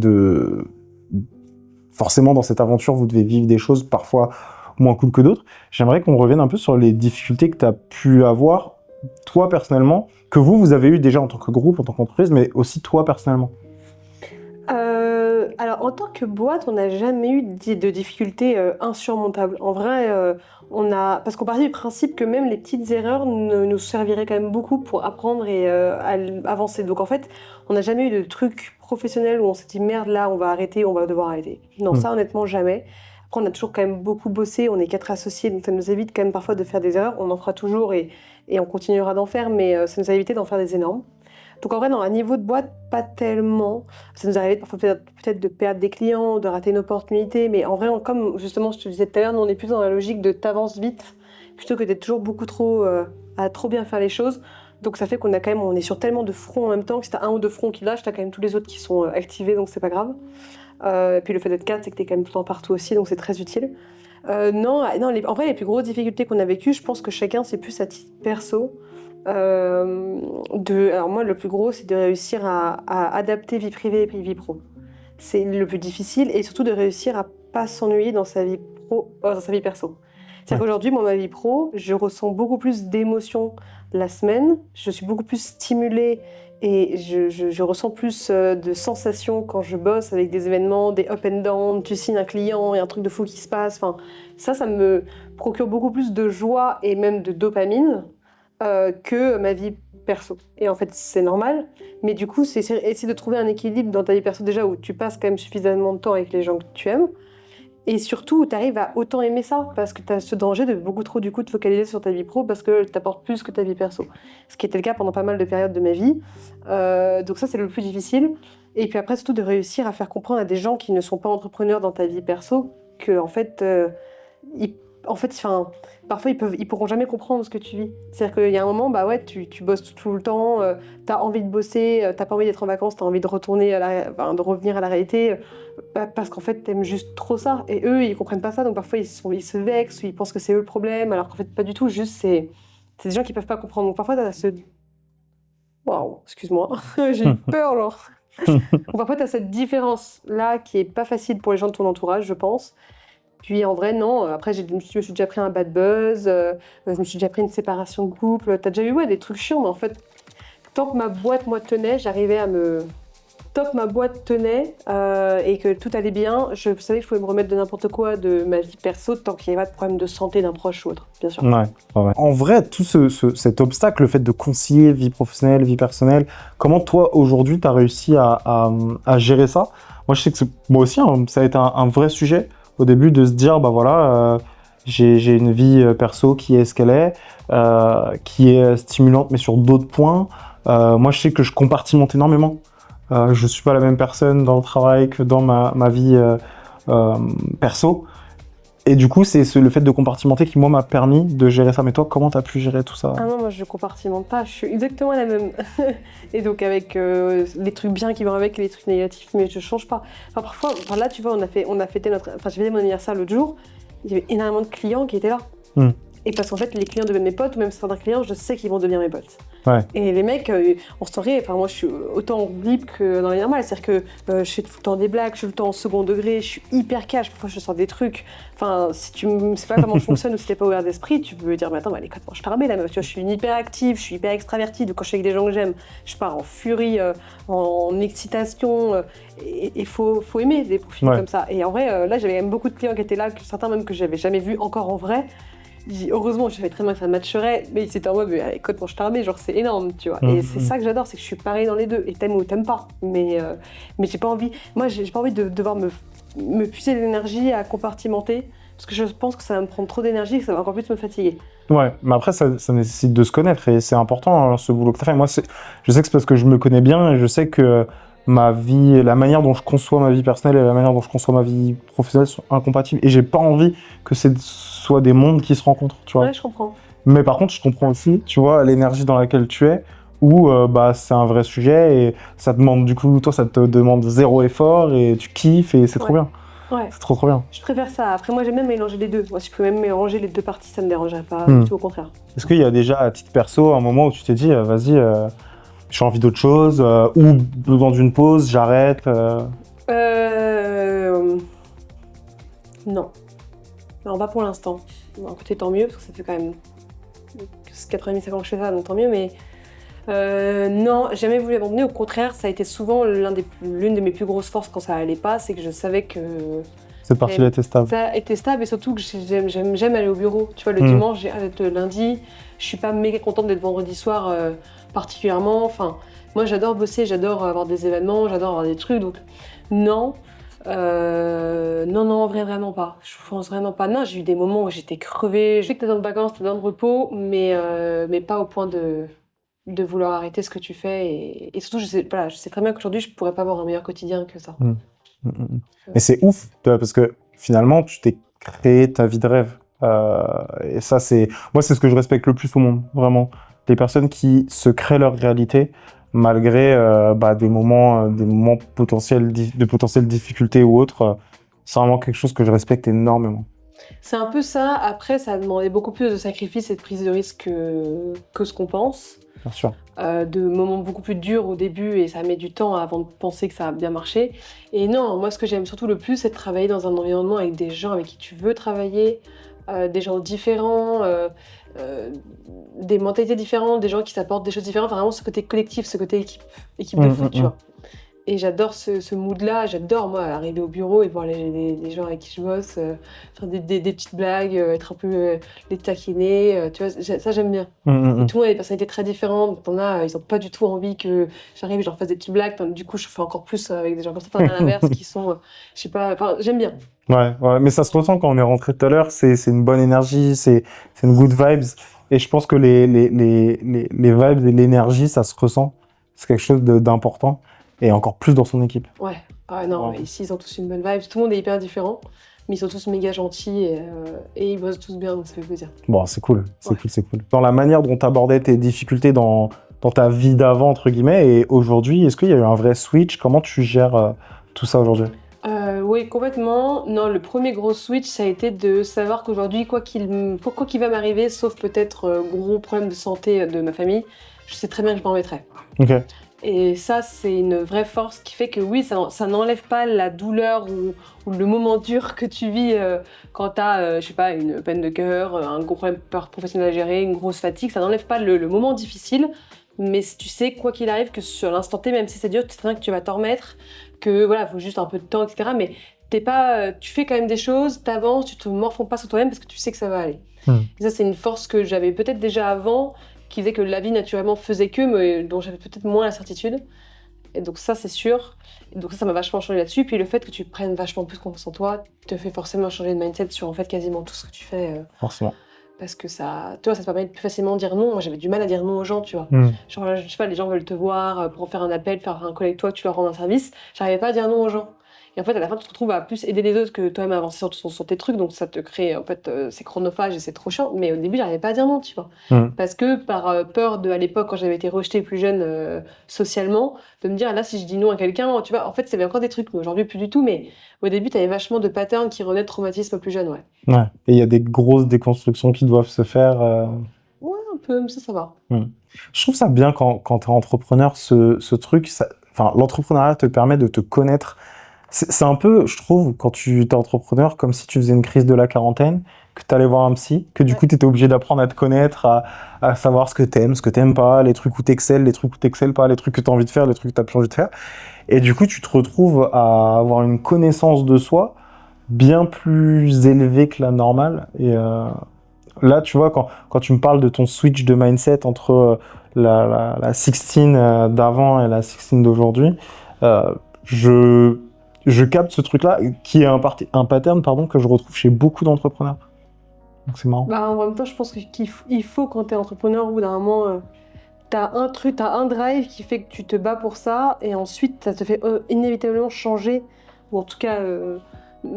Speaker 9: forcément, dans cette aventure, vous devez vivre des choses parfois moins cool que d'autres. J'aimerais qu'on revienne un peu sur les difficultés que tu as pu avoir, toi, personnellement, que vous avez eu déjà en tant que groupe, en tant qu'entreprise, mais aussi toi, personnellement.
Speaker 7: Alors, en tant que boîte, on n'a jamais eu de difficultés insurmontables. En vrai, parce qu'on partait du principe que même les petites erreurs nous serviraient quand même beaucoup pour apprendre et avancer. Donc, en fait, on n'a jamais eu de trucs professionnels où on s'est dit merde, là, on va arrêter, on va devoir arrêter. Non, ça, honnêtement, jamais. Après, on a toujours quand même beaucoup bossé. On est 4 associés, donc ça nous évite quand même parfois de faire des erreurs. On en fera toujours et on continuera d'en faire, mais ça nous a évité d'en faire des énormes. Donc en vrai, non, à niveau de boîte, pas tellement. Ça nous arrive parfois peut-être de perdre des clients, de rater une opportunité, mais en vrai, comme justement je te disais tout à l'heure, nous on est plus dans la logique de t'avances vite, plutôt que d'être toujours beaucoup trop à trop bien faire les choses. Donc ça fait qu'on est sur tellement de fronts en même temps, que si t'as un ou deux fronts qui lâchent, t'as quand même tous les autres qui sont activés, donc c'est pas grave. Et puis le fait d'être 4, c'est que t'es quand même tout le temps partout aussi, donc c'est très utile. Non, en vrai, les plus grosses difficultés qu'on a vécues, je pense que chacun, c'est plus à titre perso. Alors moi, le plus gros, c'est de réussir à adapter vie privée et vie pro. C'est le plus difficile, et surtout de réussir à pas s'ennuyer dans sa vie pro, dans sa vie perso. C'est-à-dire qu'aujourd'hui, moi, ma vie pro, je ressens beaucoup plus d'émotions la semaine, je suis beaucoup plus stimulée et je ressens plus de sensations quand je bosse avec des événements, des up and down, tu signes un client et un truc de fou qui se passe. Enfin, ça me procure beaucoup plus de joie et même de dopamine que ma vie perso. Et en fait, c'est normal, mais du coup, c'est essayer de trouver un équilibre dans ta vie perso déjà où tu passes quand même suffisamment de temps avec les gens que tu aimes, et surtout où tu arrives à autant aimer ça, parce que tu as ce danger de beaucoup trop du coup te focaliser sur ta vie pro parce qu'elle t'apporte plus que ta vie perso. Ce qui était le cas pendant pas mal de périodes de ma vie. Donc ça, c'est le plus difficile. Et puis après, surtout de réussir à faire comprendre à des gens qui ne sont pas entrepreneurs dans ta vie perso que en fait, parfois ils pourront jamais comprendre ce que tu vis. C'est-à-dire qu'il y a un moment, bah ouais, tu bosses tout le temps, t'as envie de bosser, t'as pas envie d'être en vacances, t'as envie de retourner de revenir à la réalité, parce qu'en fait t'aimes juste trop ça. Et eux, ils comprennent pas ça, donc parfois ils se vexent ou ils pensent que c'est eux le problème, alors qu'en fait pas du tout. Juste c'est des gens qui peuvent pas comprendre. Donc parfois t'as waouh, excuse-moi, j'ai eu peur genre. Donc parfois t'as cette différence là qui est pas facile pour les gens de ton entourage, je pense. Puis en vrai, non. Après, je me suis déjà pris un bad buzz, je me suis déjà pris une séparation de couple. T'as déjà eu des trucs chiants, mais en fait, tant que ma boîte, moi, tenait, j'arrivais à me tant que ma boîte tenait et que tout allait bien, je savais que je pouvais me remettre de n'importe quoi de ma vie perso tant qu'il n'y avait pas de problème de santé d'un proche ou autre, bien sûr.
Speaker 9: Ouais. En vrai, tout cet obstacle, le fait de concilier vie professionnelle, vie personnelle, comment toi, aujourd'hui, tu as réussi à gérer ça? Moi, je sais que moi aussi, hein, ça a été un vrai sujet au début de se dire, bah voilà, j'ai une vie perso qui est ce qu'elle est, qui est stimulante, mais sur d'autres points. Moi, je sais que je compartimente énormément. Je suis pas la même personne dans le travail que dans ma vie perso. Et du coup, c'est le fait de compartimenter qui, moi, m'a permis de gérer ça. Mais toi, comment t'as pu gérer tout ça?
Speaker 7: Ah non, moi, je compartimente pas. Je suis exactement la même. Et donc, avec les trucs bien qui vont avec et les trucs négatifs, mais je change pas. Enfin, parfois, là, tu vois, on a fêté j'ai fêté mon anniversaire l'autre jour. Il y avait énormément de clients qui étaient là. Et parce qu'en fait, les clients deviennent mes potes, ou même certains clients, je sais qu'ils vont devenir mes potes.
Speaker 9: Ouais.
Speaker 7: Et les mecs, on se rit, enfin moi je suis autant libre que dans les normales, c'est-à-dire que je fais tout le temps des blagues, je suis tout le temps en second degré, je suis hyper cash, parfois je sors des trucs. Enfin, si tu ne sais pas comment je fonctionne ou si t'es pas ouvert d'esprit, tu peux me dire, mais attends, elle est complètement charmée la meuf, tu vois, je suis une hyper active, je suis hyper extravertie, donc quand je suis avec des gens que j'aime, je pars en furie, en excitation, et il faut aimer des profils comme ça. Et en vrai, là j'avais même beaucoup de clients qui étaient là, certains même que j'avais jamais vus encore en vrai. Heureusement, je savais très bien que ça matcherait, mais c'était en mode, mais écoute, moi je t'armée, genre c'est énorme, tu vois. Et c'est ça que j'adore, c'est que je suis pareil dans les deux, et t'aimes ou t'aimes pas. Mais j'ai pas envie, moi j'ai pas envie de devoir me puiser l'énergie à compartimenter, parce que je pense que ça va me prendre trop d'énergie et que ça va encore plus me fatiguer.
Speaker 9: Ouais, mais après, ça nécessite de se connaître, et c'est important, hein, ce boulot que t'as fait. Moi, je sais que c'est parce que je me connais bien, et je sais que ma vie, la manière dont je conçois ma vie personnelle et la manière dont je conçois ma vie professionnelle sont incompatibles. Et j'ai pas envie que ce soit des mondes qui se rencontrent, tu vois.
Speaker 7: Ouais, je comprends.
Speaker 9: Mais par contre, je comprends aussi, tu vois, l'énergie dans laquelle tu es, où bah, c'est un vrai sujet et ça demande, du coup, toi, ça te demande zéro effort et tu kiffes et c'est trop bien.
Speaker 7: Ouais.
Speaker 9: C'est trop bien.
Speaker 7: Je préfère ça. Après, moi, j'aime même mélanger les deux. Moi, si je peux même mélanger les deux parties, ça me dérangerait pas du tout, au contraire.
Speaker 9: Est-ce qu'il y a déjà, à titre perso, un moment où tu t'es dit, vas-y, j'ai envie d'autre chose, ou dans une pause, j'arrête
Speaker 7: Non. Non, pas pour l'instant. D'un côté, tant mieux, parce que ça fait quand même 4 ans et demi, 5 ans que je fais ça, donc tant mieux, mais non, jamais voulu abandonner. Au contraire, ça a été souvent l'une de mes plus grosses forces quand ça allait pas, c'est que je savais que
Speaker 9: cette partie-là était stable.
Speaker 7: Ça était stable et surtout que j'aime aller au bureau. Tu vois, le dimanche, j'ai hâte de lundi. Je suis pas méga contente d'être vendredi soir particulièrement. Enfin, moi, j'adore bosser, j'adore avoir des événements, j'adore avoir des trucs. Donc, non. Non, en vrai, vraiment pas. Je pense vraiment pas. Non, j'ai eu des moments où j'étais crevée. Je sais que t'es dans de vacances, t'es dans le repos, mais pas au point de vouloir arrêter ce que tu fais. Et surtout, je sais très bien qu'aujourd'hui, je pourrais pas avoir un meilleur quotidien que ça.
Speaker 9: Mais c'est ouf, parce que finalement, tu t'es créé ta vie de rêve. Et ça, moi, c'est ce que je respecte le plus au monde, vraiment. Les personnes qui se créent leur réalité malgré des moments de potentielles difficultés ou autres. C'est vraiment quelque chose que je respecte énormément.
Speaker 7: C'est un peu ça. Après, ça a demandé beaucoup plus de sacrifices et de prise de risque que ce qu'on pense.
Speaker 9: Bien sûr.
Speaker 7: De moments beaucoup plus durs au début et ça met du temps avant de penser que ça a bien marché. Et non, moi ce que j'aime surtout le plus, c'est de travailler dans un environnement avec des gens avec qui tu veux travailler, des gens différents, des mentalités différentes, des gens qui s'apportent des choses différentes. Enfin, vraiment ce côté collectif, ce côté équipe de foot, tu vois. Et j'adore ce mood-là, j'adore moi arriver au bureau et voir les gens avec qui je bosse, faire des petites blagues, être un peu les taquiner, tu vois, ça j'aime bien. Et tout le monde a des personnalités très différentes, t'en as, ils ont pas du tout envie que j'arrive et je leur fasse des petites blagues, du coup je fais encore plus avec des gens comme ça, à l'inverse, qui sont, je sais pas, enfin j'aime bien.
Speaker 9: Ouais, mais ça se ressent quand on est rentré tout à l'heure, c'est une bonne énergie, c'est une good vibes, et je pense que les vibes et l'énergie, ça se ressent, c'est quelque chose d'important. Et encore plus dans son équipe.
Speaker 7: Ouais, non, ici ils ont tous une bonne vibe, tout le monde est hyper différent, mais ils sont tous méga gentils et ils bossent tous bien, donc ça fait plaisir.
Speaker 9: Bon, c'est cool, c'est cool. Dans la manière dont tu abordais tes difficultés dans ta vie d'avant, entre guillemets, et aujourd'hui, est-ce qu'il y a eu un vrai switch? Comment tu gères tout ça aujourd'hui?
Speaker 7: Oui, complètement. Non, le premier gros switch, ça a été de savoir qu'aujourd'hui, quoi qu'il va m'arriver, sauf peut-être gros problème de santé de ma famille, je sais très bien que je m'en remettrai.
Speaker 9: Ok.
Speaker 7: Et ça, c'est une vraie force qui fait que oui, ça n'enlève pas la douleur ou le moment dur que tu vis quand tu as, je sais pas, une peine de cœur, un gros problème professionnel à gérer, une grosse fatigue. Ça n'enlève pas le moment difficile, mais tu sais, quoi qu'il arrive, que sur l'instant T, même si c'est dur, tu sais très bien que tu vas t'en remettre, que voilà, faut juste un peu de temps, etc. Mais t'es pas, tu fais quand même des choses, t'avances, tu te morfonds pas sur toi-même parce que tu sais que ça va aller. Et ça, c'est une force que j'avais peut-être déjà avant, qui faisait que la vie naturellement faisait que, mais dont j'avais peut-être moins la certitude. Et donc ça, c'est sûr. Et donc ça m'a vachement changé là-dessus. Puis le fait que tu prennes vachement plus confiance en toi te fait forcément changer de mindset sur en fait quasiment tout ce que tu fais.
Speaker 9: Forcément.
Speaker 7: Parce que ça, tu vois, ça te permet de plus facilement dire non. Moi, j'avais du mal à dire non aux gens, tu vois. Genre, là, je sais pas, les gens veulent te voir pour faire un appel, faire un call avec toi, tu leur rends un service. J'arrivais pas à dire non aux gens. Et en fait, à la fin, tu te retrouves à plus aider les autres que toi-même à avancer sur tes trucs. Donc, ça te crée, en fait, c'est chronophage et c'est trop chiant. Mais au début, j'arrivais pas à dire non, tu vois. Parce que par peur de, à l'époque, quand j'avais été rejetée plus jeune socialement, de me dire, là, si je dis non à quelqu'un, tu vois, en fait, ça avait encore des trucs. Mais aujourd'hui, plus du tout. Mais au début, t'avais vachement de patterns qui renaient de traumatisme plus jeune, ouais.
Speaker 9: Ouais. Et il y a des grosses déconstructions qui doivent se faire.
Speaker 7: Ouais, un peu, mais ça va.
Speaker 9: Je trouve ça bien quand t'es entrepreneur, ce truc. Enfin, l'entrepreneuriat te permet de te connaître. C'est un peu, je trouve, quand tu es entrepreneur, comme si tu faisais une crise de la quarantaine, que tu allais voir un psy, que du coup, tu étais obligé d'apprendre à te connaître, à savoir ce que t'aimes pas, les trucs où t'excelles, les trucs où t'excelles pas, les trucs que t'as envie de faire, les trucs que t'as plus envie de faire. Et du coup, tu te retrouves à avoir une connaissance de soi bien plus élevée que la normale. Et là, tu vois, quand tu me parles de ton switch de mindset entre la Sixtine d'avant et la Sixtine d'aujourd'hui, je capte ce truc-là, qui est un pattern pardon, que je retrouve chez beaucoup d'entrepreneurs. Donc c'est marrant.
Speaker 7: Bah, en même temps, je pense qu'il faut, quand t'es entrepreneur, au bout d'un moment, t'as un truc, t'as un drive qui fait que tu te bats pour ça, et ensuite, ça te fait inévitablement changer, ou en tout cas,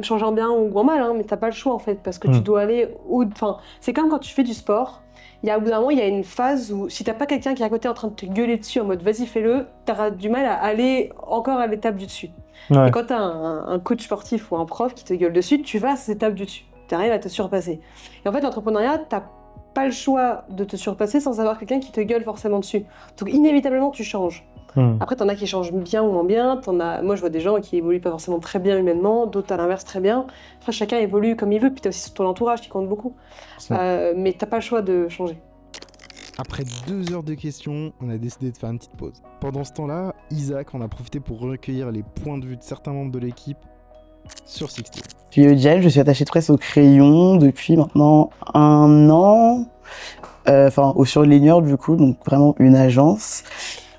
Speaker 7: changer en bien ou en mal, hein, mais t'as pas le choix, en fait, parce que tu dois aller Enfin, c'est comme quand tu fais du sport. Au bout d'un moment, il y a une phase où, si t'as pas quelqu'un qui est à côté en train de te gueuler dessus en mode vas-y fais-le, t'auras du mal à aller encore à l'étape du dessus. Et quand t'as un coach sportif ou un prof qui te gueule dessus, tu vas à cette étape du dessus. Tu arrives à te surpasser. Et en fait, l'entrepreneuriat, t'as pas le choix de te surpasser sans avoir quelqu'un qui te gueule forcément dessus. Donc inévitablement, tu changes. Après, t'en as qui changent bien ou moins bien. Moi, je vois des gens qui évoluent pas forcément très bien humainement, d'autres à l'inverse très bien. Après, chacun évolue comme il veut. Puis t'as aussi ton entourage qui compte beaucoup. Mais t'as pas le choix de changer.
Speaker 1: Après 2 heures de questions, on a décidé de faire une petite pause. Pendant ce temps-là, Isaac en a profité pour recueillir les points de vue de certains membres de l'équipe sur Sixtine.
Speaker 10: Je suis Jael, je suis attaché de presse au crayon depuis maintenant 1 an. Au surligneur du coup, donc vraiment une agence.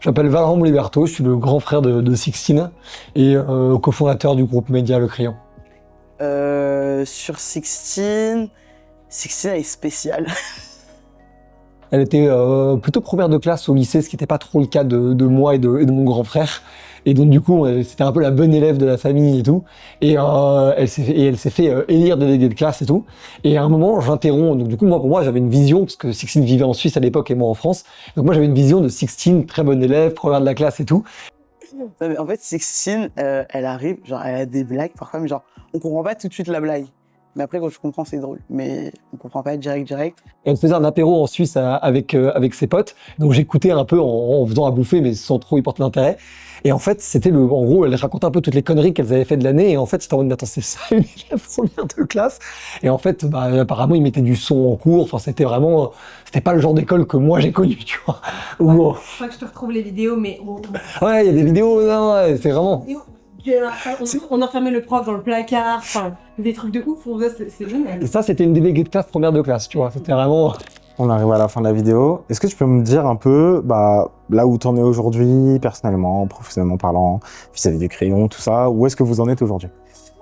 Speaker 11: Je m'appelle Valran Mouliberto, je suis le grand frère de Sixtine et cofondateur du groupe média Le Crayon.
Speaker 10: Sur Sixtine elle est spéciale.
Speaker 11: Elle était plutôt première de classe au lycée, ce qui n'était pas trop le cas de moi et de mon grand frère. Et donc du coup, c'était un peu la bonne élève de la famille et tout. Et elle s'est fait élire déléguée de classe et tout. Et à un moment, j'interromps. Donc du coup, pour moi, j'avais une vision, parce que Sixtine vivait en Suisse à l'époque et moi en France. Donc moi, j'avais une vision de Sixtine, très bonne élève, première de la classe et tout.
Speaker 10: Mais en fait, Sixtine, elle arrive, genre, elle a des blagues parfois, mais genre, on comprend pas tout de suite la blague. Mais après, quand je comprends, c'est drôle. Mais on comprend pas direct.
Speaker 11: Et elle faisait un apéro en Suisse avec ses potes. Donc j'écoutais un peu en faisant à bouffer, mais sans trop y porter d'intérêt. Et en fait, en gros, elle racontait un peu toutes les conneries qu'elles avaient fait de l'année. Et en fait, c'était en mode, attends, c'est ça, une élève première de classe. Et en fait, apparemment, ils mettaient du son en cours. Enfin, c'était pas le genre d'école que moi j'ai connu, tu vois.
Speaker 5: Je crois que je te retrouve les vidéos, mais
Speaker 11: ouais, il y a des vidéos, non, c'est vraiment.
Speaker 5: On enfermait le prof dans le placard, enfin, des trucs de ouf, c'est génial.
Speaker 11: Et ça, c'était une déléguée de classe première de classe, tu vois, c'était vraiment...
Speaker 9: On arrive à la fin de la vidéo. Est-ce que tu peux me dire un peu là où tu en es aujourd'hui, personnellement, professionnellement parlant, vis-à-vis du crayon, tout ça, où est-ce que vous en êtes aujourd'hui?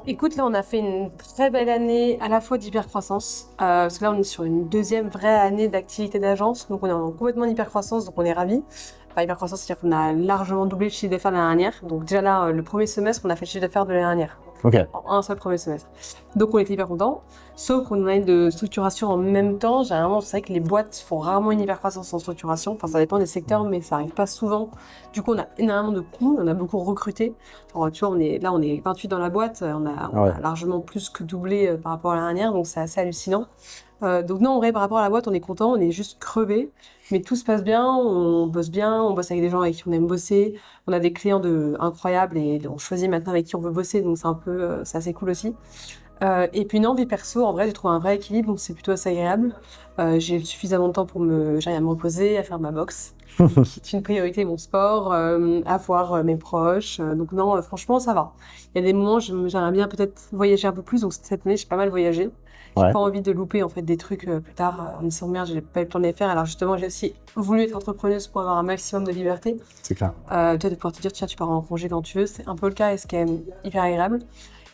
Speaker 7: Écoute, là, on a fait une très belle année à la fois d'hypercroissance, parce que là, on est sur une 2e vraie année d'activité d'agence, donc on est complètement en hypercroissance, donc on est ravis. Enfin, hypercroissance, c'est-à-dire qu'on a largement doublé le chiffre d'affaires de l'année dernière. Donc déjà là, le premier semestre, on a fait le chiffre d'affaires de l'année dernière.
Speaker 9: Ok.
Speaker 7: En un seul premier semestre. Donc on était hyper contents. Sauf qu'on a une de structuration en même temps. Généralement, c'est vrai que les boîtes font rarement une hypercroissance en structuration. Enfin, ça dépend des secteurs, mais ça arrive pas souvent. Du coup, on a énormément de coûts. On a beaucoup recruté. Alors, tu vois, on est 28 dans la boîte. On a largement plus que doublé par rapport à l'année dernière. Donc c'est assez hallucinant. Donc non, en vrai, par rapport à la boîte, on est content, on est juste crevé, mais tout se passe bien, on bosse avec des gens avec qui on aime bosser, on a des clients incroyables et on choisit maintenant avec qui on veut bosser, donc c'est assez cool aussi. Et puis non, vie perso, en vrai, j'ai trouvé un vrai équilibre, donc c'est plutôt assez agréable. J'ai suffisamment de temps pour à me reposer, à faire ma boxe, qui est une priorité, mon sport, à voir mes proches. Donc non, franchement, ça va. Il y a des moments, j'aimerais bien peut-être voyager un peu plus, donc cette année, j'ai pas mal voyagé. J'ai
Speaker 9: Ouais.
Speaker 7: pas envie de louper en fait des trucs plus tard en me disant merde, j'ai pas eu le temps de les faire. Alors justement, j'ai aussi voulu être entrepreneuse pour avoir un maximum de liberté.
Speaker 9: C'est clair.
Speaker 7: Tu vois, de pouvoir te dire, tiens, tu pars en congé quand tu veux, c'est un peu le cas et c'est quand même hyper agréable.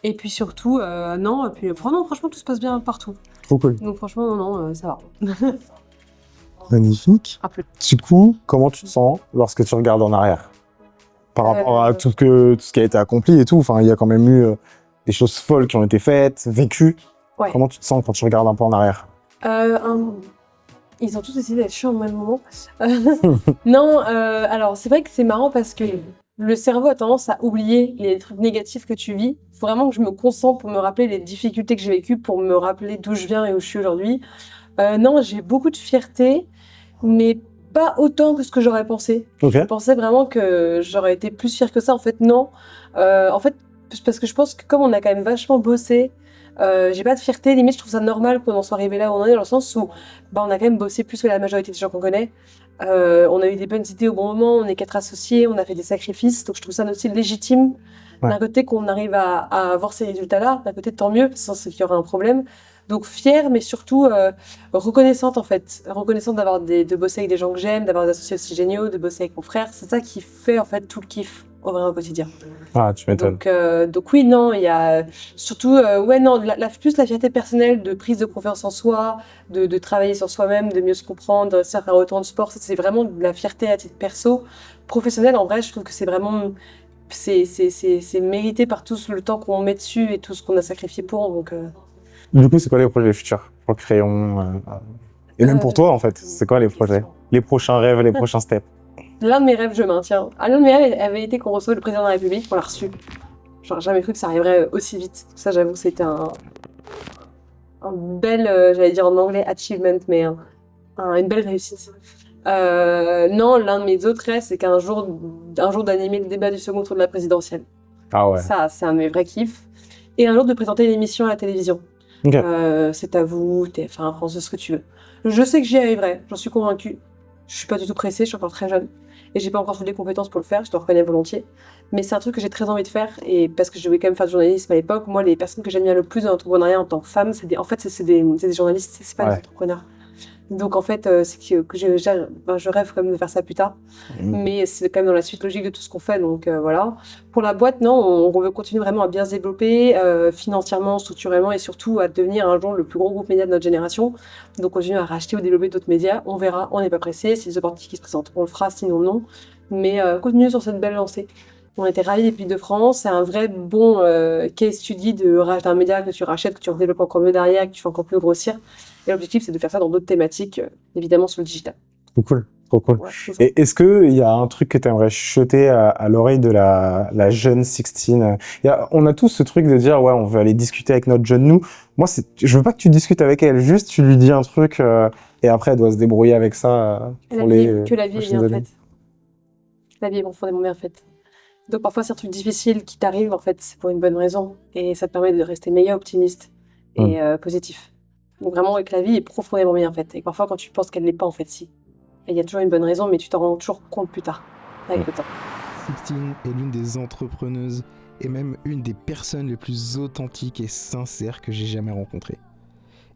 Speaker 7: Et puis surtout, non, et puis, non, franchement, tout se passe bien partout.
Speaker 9: Trop cool.
Speaker 7: Donc franchement, non, ça va.
Speaker 9: Magnifique.
Speaker 7: Un peu.
Speaker 9: Du coup, comment tu te sens lorsque tu regardes en arrière? Par rapport à tout ce qui a été accompli et tout, enfin, il y a quand même eu des choses folles qui ont été faites, vécues.
Speaker 7: Ouais.
Speaker 9: Comment tu te sens quand tu regardes un peu en arrière?
Speaker 7: Ils ont tous essayé d'être chiants au même moment. Non, alors c'est vrai que c'est marrant parce que le cerveau a tendance à oublier les trucs négatifs que tu vis. Faut vraiment que je me concentre pour me rappeler les difficultés que j'ai vécues, pour me rappeler d'où je viens et où je suis aujourd'hui. Non, j'ai beaucoup de fierté, mais pas autant que ce que j'aurais pensé.
Speaker 9: Ok.
Speaker 7: Je pensais vraiment que j'aurais été plus fière que ça. En fait, non. En fait, parce que je pense que comme on a quand même vachement bossé, j'ai pas de fierté. Limite, je trouve ça normal qu'on en soit arrivé là où on en est, dans le sens où on a quand même bossé plus que la majorité des gens qu'on connaît. On a eu des bonnes idées au bon moment, on est 4 associés, on a fait des sacrifices, donc je trouve ça aussi légitime.
Speaker 9: Ouais.
Speaker 7: D'un côté, qu'on arrive à avoir ces résultats-là, d'un côté, tant mieux, parce qu'il y aurait un problème. Donc fière, mais surtout reconnaissante en fait. Reconnaissante de bosser avec des gens que j'aime, d'avoir des associés aussi géniaux, de bosser avec mon frère. C'est ça qui fait en fait tout le kiff au vrai au quotidien.
Speaker 9: Ah, tu m'étonnes.
Speaker 7: Donc oui, non, il y a surtout, ouais, non, plus la fierté personnelle de prise de confiance en soi, de travailler sur soi-même, de mieux se comprendre, de faire autant de sport. Ça, c'est vraiment de la fierté à titre perso. Professionnel, en vrai, je trouve que c'est vraiment, c'est mérité par tout le temps qu'on met dessus et tout ce qu'on a sacrifié pour. Donc,
Speaker 9: Du coup, c'est quoi les projets futurs pour le crayon et même pour toi, en fait, c'est quoi les projets? Les prochains rêves, les prochains steps?
Speaker 7: l'un de mes rêves, je maintiens. L'un de mes rêves avait été qu'on reçoive le président de la République, on l'a reçu. Genre, jamais cru que ça arriverait aussi vite. Ça, j'avoue que c'était un bel, j'allais dire en anglais, achievement, mais une belle réussite. Non, l'un de mes autres rêves, c'est un jour d'animer le débat du second tour de la présidentielle.
Speaker 9: Ah ouais.
Speaker 7: Ça, c'est un de mes vrais kiffs. Et un jour de présenter une émission à la télévision.
Speaker 9: Ok.
Speaker 7: C'est à vous, TF1, France, ce que tu veux. Je sais que j'y arriverai, j'en suis convaincue. Je suis pas du tout pressée, je suis encore très jeune. Et j'ai pas encore toutes les compétences pour le faire, je te reconnais volontiers. Mais c'est un truc que j'ai très envie de faire, et parce que je voulais quand même faire du journalisme à l'époque. Moi, les personnes que j'admire le plus dans l'entrepreneuriat en tant que femme, c'est des journalistes, c'est pas des entrepreneurs. Donc en fait, c'est que je rêve quand même de faire ça plus tard. Mais c'est quand même dans la suite logique de tout ce qu'on fait, donc voilà. Pour la boîte, non, on veut continuer vraiment à bien se développer, financièrement, structurellement, et surtout à devenir un jour le plus gros groupe média de notre génération. Donc continuer à racheter ou développer d'autres médias, on verra, on n'est pas pressé, si les opportunités qui se présentent, on le fera, sinon non. Mais continuer sur cette belle lancée. On était ravis des Pays de France, c'est un vrai bon case study de racheter un média que tu rachètes, que tu développes encore mieux derrière, que tu fais encore plus grossir. Et l'objectif, c'est de faire ça dans d'autres thématiques, évidemment sur le digital.
Speaker 9: Trop cool, trop cool.
Speaker 7: Ouais,
Speaker 9: Et est-ce qu'il y a un truc que tu aimerais chuchoter à l'oreille de la jeune Sixtine? On a tous ce truc de dire, ouais, on veut aller discuter avec notre jeune nous. Moi, je veux pas que tu discutes avec elle, juste tu lui dis un truc et après, elle doit se débrouiller avec ça pour
Speaker 7: Que la vie est
Speaker 9: prochaines
Speaker 7: bien
Speaker 9: années.
Speaker 7: faite. La vie est profondément bien faite. Donc parfois, c'est un truc difficile qui t'arrive, en fait, c'est pour une bonne raison. Et ça te permet de rester méga optimiste et positif. Donc vraiment, que la vie est profondément bien faite. Et parfois, quand tu penses qu'elle l'est pas, en fait, si. Et il y a toujours une bonne raison, mais tu t'en rends toujours compte plus tard, avec le temps.
Speaker 1: Sixtine est l'une des entrepreneuses et même une des personnes les plus authentiques et sincères que j'ai jamais rencontrées.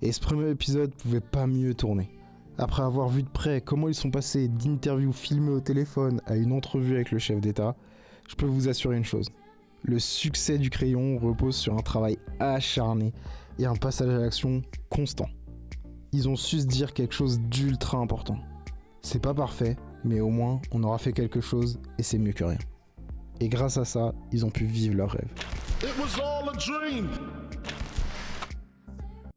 Speaker 1: Et ce premier épisode pouvait pas mieux tourner. Après avoir vu de près comment ils sont passés d'interviews filmées au téléphone à une entrevue avec le chef d'État, je peux vous assurer une chose. Le succès du crayon repose sur un travail acharné et un passage à l'action constant. Ils ont su se dire quelque chose d'ultra important. C'est pas parfait, mais au moins on aura fait quelque chose et c'est mieux que rien. Et grâce à ça, ils ont pu vivre leur rêve.
Speaker 3: It was all a dream.